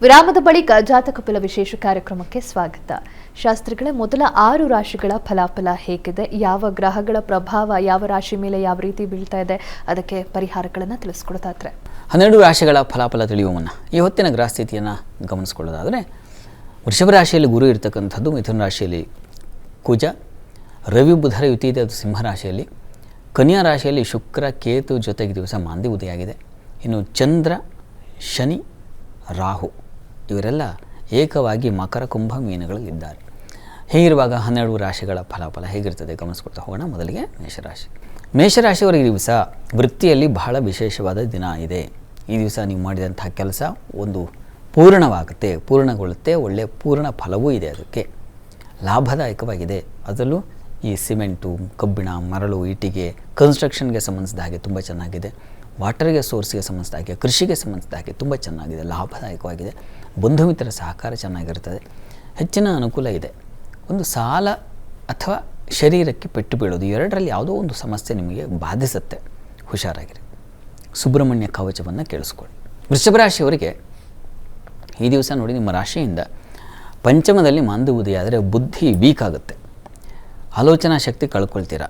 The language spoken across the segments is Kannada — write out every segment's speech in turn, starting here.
ವಿರಾಮದ ಬಳಿಕ ಜಾತಕ ಫಲ ವಿಶೇಷ ಕಾರ್ಯಕ್ರಮಕ್ಕೆ ಸ್ವಾಗತ. ಶಾಸ್ತ್ರಿಗಳೇ, ಮೊದಲ 6 ರಾಶಿಗಳ ಫಲಾಫಲ ಹೇಗಿದೆ? ಯಾವ ಗ್ರಹಗಳ ಪ್ರಭಾವ ಯಾವ ರಾಶಿ ಮೇಲೆ ಯಾವ ರೀತಿ ಬೀಳ್ತಾ ಇದೆ? ಅದಕ್ಕೆ ಪರಿಹಾರಗಳನ್ನು ತಿಳಿಸ್ಕೊಡೋದಾದ್ರೆ 12 ರಾಶಿಗಳ ಫಲಾಫಲ ತಿಳಿಯುವ ಮುನ್ನ ಈ ಹೊತ್ತಿನ ಗ್ರಹ ಸ್ಥಿತಿಯನ್ನು ಗಮನಿಸ್ಕೊಳ್ಳೋದಾದರೆ, ವೃಷಭ ರಾಶಿಯಲ್ಲಿ ಗುರು ಇರತಕ್ಕಂಥದ್ದು, ಮಿಥುನ ರಾಶಿಯಲ್ಲಿ ಕುಜ, ರವಿ ಬುಧರ ಯುತಿ ಇದೆ, ಅದು ಸಿಂಹ ರಾಶಿಯಲ್ಲಿ, ಕನ್ಯಾ ರಾಶಿಯಲ್ಲಿ ಶುಕ್ರ ಕೇತು ಜೊತೆಗೆ ದಿವಸ ಮಾಂದಿ ಉದಯಾಗಿದೆ. ಇನ್ನು ಚಂದ್ರ, ಶನಿ, ರಾಹು ಇವರೆಲ್ಲ ಏಕವಾಗಿ ಮಕರ ಕುಂಭ ಮೀನುಗಳಲ್ಲಿದ್ದಾರೆ. ಹೀಗಿರುವಾಗ 12 ರಾಶಿಗಳ ಫಲಾಫಲ ಹೇಗಿರ್ತದೆ ಗಮನಿಸ್ಕೊಳ್ತಾ ಹೋಗೋಣ. ಮೊದಲಿಗೆ ಮೇಷರಾಶಿಯವರಿಗೆ ದಿವಸ ವೃತ್ತಿಯಲ್ಲಿ ಬಹಳ ವಿಶೇಷವಾದ ದಿನ ಇದೆ. ಈ ದಿವಸ ನೀವು ಮಾಡಿದಂತಹ ಕೆಲಸ ಒಂದು ಪೂರ್ಣಗೊಳ್ಳುತ್ತೆ, ಒಳ್ಳೆಯ ಪೂರ್ಣ ಫಲವೂ ಇದೆ, ಅದಕ್ಕೆ ಲಾಭದಾಯಕವಾಗಿದೆ. ಅದರಲ್ಲೂ ಈ ಸಿಮೆಂಟು, ಕಬ್ಬಿಣ, ಮರಳು, ಇಟ್ಟಿಗೆ, ಕನ್ಸ್ಟ್ರಕ್ಷನ್ಗೆ ಸಂಬಂಧಿಸಿದ ಹಾಗೆ ತುಂಬ ಚೆನ್ನಾಗಿದೆ. ವಾಟರ್ಗೆ ಸೋರ್ಸ್ಗೆ ಸಂಬಂಧಿಸಿದ ಹಾಗೆ, ಕೃಷಿಗೆ ಸಂಬಂಧಿಸಿದ ಹಾಗೆ ತುಂಬ ಚೆನ್ನಾಗಿದೆ, ಲಾಭದಾಯಕವಾಗಿದೆ. ಬಂಧು ಮಿತ್ರರ ಸಹಕಾರ ಚೆನ್ನಾಗಿರ್ತದೆ, ಹೆಚ್ಚಿನ ಅನುಕೂಲ ಇದೆ. ಒಂದು ಸಾಲ ಅಥವಾ ಶರೀರಕ್ಕೆ ಪೆಟ್ಟು ಬೀಳೋದು, ಎರಡರಲ್ಲಿ ಯಾವುದೋ ಒಂದು ಸಮಸ್ಯೆ ನಿಮಗೆ ಬಾಧಿಸುತ್ತೆ, ಹುಷಾರಾಗಿರಿ. ಸುಬ್ರಹ್ಮಣ್ಯ ಕವಚವನ್ನು ಕೇಳಿಸ್ಕೊಳ್ಳಿ. ವೃಷಭ ರಾಶಿಯವರಿಗೆ ಈ ದಿವಸ ನೋಡಿ, ನಿಮ್ಮ ರಾಶಿಯಿಂದ ಪಂಚಮದಲ್ಲಿ ಮಾಂದಿ ಉದಯ ಆದರೆ ಬುದ್ಧಿ ವೀಕ್ ಆಗುತ್ತೆ, ಆಲೋಚನಾ ಶಕ್ತಿ ಕಳ್ಕೊಳ್ತೀರಾ,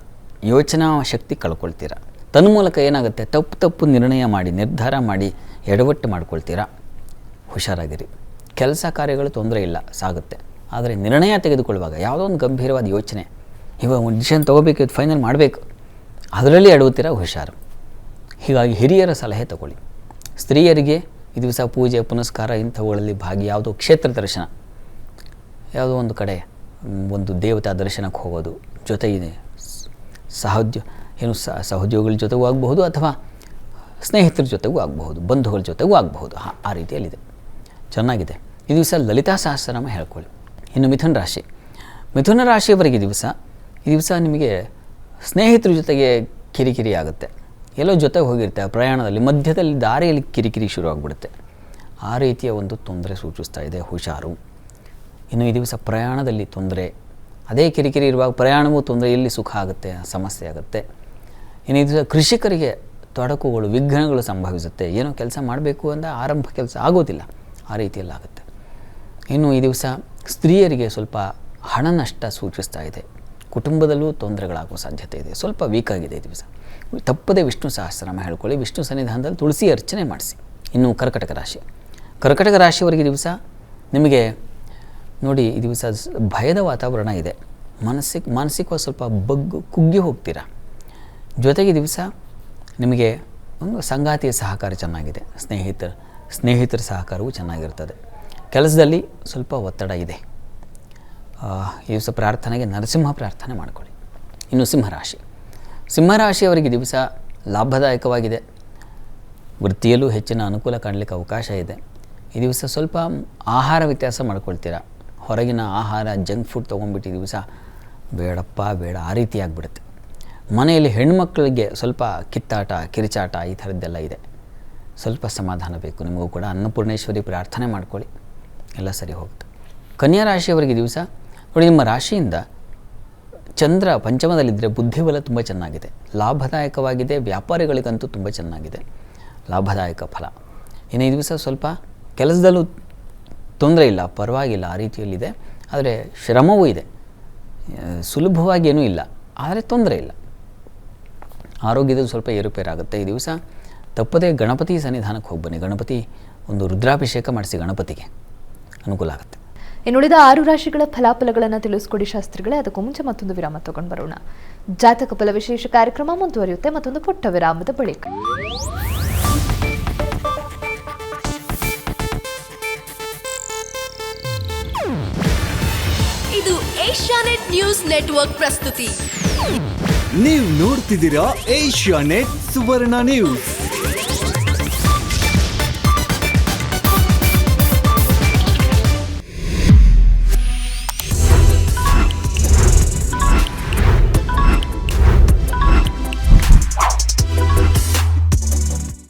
ಯೋಚನಾ ಶಕ್ತಿ ಕಳ್ಕೊಳ್ತೀರಾ. ತನ್ಮೂಲಕ ಏನಾಗುತ್ತೆ, ತಪ್ಪು ನಿರ್ಧಾರ ಮಾಡಿ ಎಡವಟ್ಟು ಮಾಡ್ಕೊಳ್ತೀರಾ, ಹುಷಾರಾಗಿರಿ. ಕೆಲಸ ಕಾರ್ಯಗಳು ತೊಂದರೆ ಇಲ್ಲ, ಸಾಗುತ್ತೆ. ಆದರೆ ನಿರ್ಣಯ ತೆಗೆದುಕೊಳ್ಳುವಾಗ ಯಾವುದೋ ಒಂದು ಗಂಭೀರವಾದ ಯೋಚನೆ, ಇವಾಗ ಒಂದು ಡಿಸಿಷನ್ ತೊಗೋಬೇಕು, ಇದು ಫೈನಲ್ ಮಾಡಬೇಕು, ಅದರಲ್ಲಿ ಎಡವುತ್ತೀರಾ, ಹುಷಾರು. ಹೀಗಾಗಿ ಹಿರಿಯರ ಸಲಹೆ ತಗೊಳ್ಳಿ. ಸ್ತ್ರೀಯರಿಗೆ ಈ ದಿವಸ ಪೂಜೆ ಪುನಸ್ಕಾರ ಇಂಥವುಗಳಲ್ಲಿ ಭಾಗಿ, ಯಾವುದೋ ಕ್ಷೇತ್ರ ದರ್ಶನ, ಯಾವುದೋ ಒಂದು ಕಡೆ ಒಂದು ದೇವತಾ ದರ್ಶನಕ್ಕೆ ಹೋಗೋದು, ಜೊತೆಗೆ ಸಹೋದ್ಯೋಗಿಗಳ ಜೊತೆಗೂ ಆಗಬಹುದು, ಅಥವಾ ಸ್ನೇಹಿತರ ಜೊತೆಗೂ ಆಗಬಹುದು, ಬಂಧುಗಳ ಜೊತೆಗೂ ಆಗಬಹುದು. ಆ ರೀತಿಯಲ್ಲಿದೆ, ಚೆನ್ನಾಗಿದೆ. ಈ ದಿವಸ ಲಲಿತಾ ಸಹಸ್ರನಾಮ ಹೇಳ್ಕೊಳ್ಳಿ. ಇನ್ನು ಮಿಥುನ ರಾಶಿಯವರಿಗೆ ಈ ದಿವಸ ನಿಮಗೆ ಸ್ನೇಹಿತರ ಜೊತೆಗೆ ಕಿರಿಕಿರಿ ಆಗುತ್ತೆ. ಎಲ್ಲೋ ಜೊತೆಗೆ ಹೋಗಿರ್ತಾರೆ, ಪ್ರಯಾಣದಲ್ಲಿ ಮಧ್ಯದಲ್ಲಿ ದಾರಿಯಲ್ಲಿ ಕಿರಿಕಿರಿ ಶುರುವಾಗ್ಬಿಡುತ್ತೆ. ಆ ರೀತಿಯ ಒಂದು ತೊಂದರೆ ಸೂಚಿಸ್ತಾ ಇದೆ, ಹುಷಾರು. ಇನ್ನು ಈ ದಿವಸ ಪ್ರಯಾಣದಲ್ಲಿ ತೊಂದರೆ, ಅದೇ ಕಿರಿಕಿರಿ ಇರುವಾಗ ಪ್ರಯಾಣವೂ ತೊಂದರೆ, ಎಲ್ಲಿ ಸುಖ ಆಗುತ್ತೆ, ಸಮಸ್ಯೆ ಆಗುತ್ತೆ. ಇನ್ನು ಈ ದಿವಸ ಕೃಷಿಕರಿಗೆ ತೊಡಕುಗಳು, ವಿಘ್ನಗಳು ಸಂಭವಿಸುತ್ತೆ. ಏನೋ ಕೆಲಸ ಮಾಡಬೇಕು ಅಂದರೆ ಆರಂಭ ಕೆಲಸ ಆಗೋದಿಲ್ಲ, ಆ ರೀತಿಯಲ್ಲಾಗುತ್ತೆ. ಇನ್ನು ಈ ದಿವಸ ಸ್ತ್ರೀಯರಿಗೆ ಸ್ವಲ್ಪ ಹಣ ನಷ್ಟ ಸೂಚಿಸ್ತಾ ಇದೆ, ಕುಟುಂಬದಲ್ಲೂ ತೊಂದರೆಗಳಾಗುವ ಸಾಧ್ಯತೆ ಇದೆ, ಸ್ವಲ್ಪ ವೀಕ್ ಆಗಿದೆ ಈ ದಿವಸ. ತಪ್ಪದೇ ವಿಷ್ಣು ಸಹಸ್ರನಾಮ ಹೇಳ್ಕೊಳ್ಳಿ, ವಿಷ್ಣು ಸನ್ನಿಧಾನದಲ್ಲಿ ತುಳಸಿ ಅರ್ಚನೆ ಮಾಡಿಸಿ. ಇನ್ನು ಕರ್ಕಟಕ ರಾಶಿಯವರಿಗೆ ದಿವಸ ನಿಮಗೆ ನೋಡಿ, ಈ ದಿವಸ ಭಯದ ವಾತಾವರಣ ಇದೆ, ಮಾನಸಿಕವಾಗಿ ಸ್ವಲ್ಪ ಕುಗ್ಗಿ ಹೋಗ್ತೀರಾ. ಜೊತೆಗೆ ದಿವಸ ನಿಮಗೆ ಒಂದು ಸಂಗಾತಿಯ ಸಹಕಾರ ಚೆನ್ನಾಗಿದೆ, ಸ್ನೇಹಿತರ ಸಹಕಾರವೂ ಚೆನ್ನಾಗಿರ್ತದೆ. ಕೆಲಸದಲ್ಲಿ ಸ್ವಲ್ಪ ಒತ್ತಡ ಇದೆ. ಈ ದಿವಸ ಪ್ರಾರ್ಥನೆಗೆ ನರಸಿಂಹ ಪ್ರಾರ್ಥನೆ ಮಾಡಿಕೊಳ್ಳಿ. ಇನ್ನು ಸಿಂಹರಾಶಿಯವರಿಗೆ ದಿವಸ ಲಾಭದಾಯಕವಾಗಿದೆ, ವೃತ್ತಿಯಲ್ಲೂ ಹೆಚ್ಚಿನ ಅನುಕೂಲ ಕಾಣಲಿಕ್ಕೆ ಅವಕಾಶ ಇದೆ. ಈ ದಿವಸ ಸ್ವಲ್ಪ ಆಹಾರ ವ್ಯತ್ಯಾಸ ಮಾಡ್ಕೊಳ್ತೀರಾ, ಹೊರಗಿನ ಆಹಾರ ಜಂಕ್ ಫುಡ್ ತೊಗೊಂಡ್ಬಿಟ್ಟು ಈ ದಿವಸ ಬೇಡ, ಆ ರೀತಿ ಆಗಿಬಿಡುತ್ತೆ. ಮನೆಯಲ್ಲಿ ಹೆಣ್ಮಕ್ಳಿಗೆ ಸ್ವಲ್ಪ ಕಿತ್ತಾಟ, ಕಿರಿಚಾಟ ಈ ಥರದ್ದೆಲ್ಲ ಇದೆ, ಸ್ವಲ್ಪ ಸಮಾಧಾನ ಬೇಕು ನಿಮಗೂ ಕೂಡ. ಅನ್ನಪೂರ್ಣೇಶ್ವರಿ ಪ್ರಾರ್ಥನೆ ಮಾಡ್ಕೊಳ್ಳಿ, ಎಲ್ಲ ಸರಿ ಹೋಗುತ್ತೆ. ಕನ್ಯಾ ರಾಶಿಯವರಿಗೆ ದಿವಸ ನೋಡಿ, ನಿಮ್ಮ ರಾಶಿಯಿಂದ ಚಂದ್ರ ಪಂಚಮದಲ್ಲಿದ್ದರೆ ಬುದ್ಧಿಬಲ ತುಂಬ ಚೆನ್ನಾಗಿದೆ, ಲಾಭದಾಯಕವಾಗಿದೆ. ವ್ಯಾಪಾರಿಗಳಿಗಂತೂ ತುಂಬ ಚೆನ್ನಾಗಿದೆ, ಲಾಭದಾಯಕ ಫಲ. ಇನ್ನು ಈ ದಿವಸ ಸ್ವಲ್ಪ ಕೆಲಸದಲ್ಲೂ ತೊಂದರೆ ಇಲ್ಲ, ಪರವಾಗಿಲ್ಲ, ಆ ರೀತಿಯಲ್ಲಿದೆ. ಆದರೆ ಶ್ರಮವೂ ಇದೆ, ಸುಲಭವಾಗಿ ಏನೂ ಇಲ್ಲ, ಆದರೆ ತೊಂದರೆ ಇಲ್ಲ. ಆರೋಗ್ಯದಲ್ಲಿ ಸ್ವಲ್ಪ ಏರುಪೇರಾಗುತ್ತೆ. ಈ ದಿವಸ ತಪ್ಪದೇ ಗಣಪತಿ ಸನ್ನಿಧಾನಕ್ಕೆ ಹೋಗಿ ಬನ್ನಿ, ಗಣಪತಿ ಒಂದು ರುದ್ರಾಭಿಷೇಕ ಮಾಡಿಸಿ, ಗಣಪತಿಗೆ ಅನುಕೂಲ ಆಗುತ್ತೆ. ಇನ್ನುಳಿದ 6 ರಾಶಿಗಳ ಫಲಾಫಲಗಳನ್ನು ತಿಳಿಸ್ಕೊಡಿ ಶಾಸ್ತ್ರಿಗಳೇ. ಅದಕ್ಕೂ ಮುಂಚೆ ಮತ್ತೊಂದು ವಿರಾಮ ತಗೊಂಡು ಬರೋಣ. ಜಾತಕ ಫಲ ವಿಶೇಷ ಕಾರ್ಯಕ್ರಮ ಮುಂದುವರಿಯುತ್ತೆ ಮತ್ತೊಂದು ಪುಟ್ಟ ವಿರಾಮದ ಬಳಿಕ. ಇದು ಏಷ್ಯಾನೆಟ್ ನ್ಯೂಸ್ ನೆಟ್ವರ್ಕ್ ಪ್ರಸ್ತುತಿ. ನೀವು ನೋಡ್ತಿದ್ದೀರಾ ಏಷ್ಯಾನೆಟ್ ಸುವರ್ಣ ನ್ಯೂಸ್.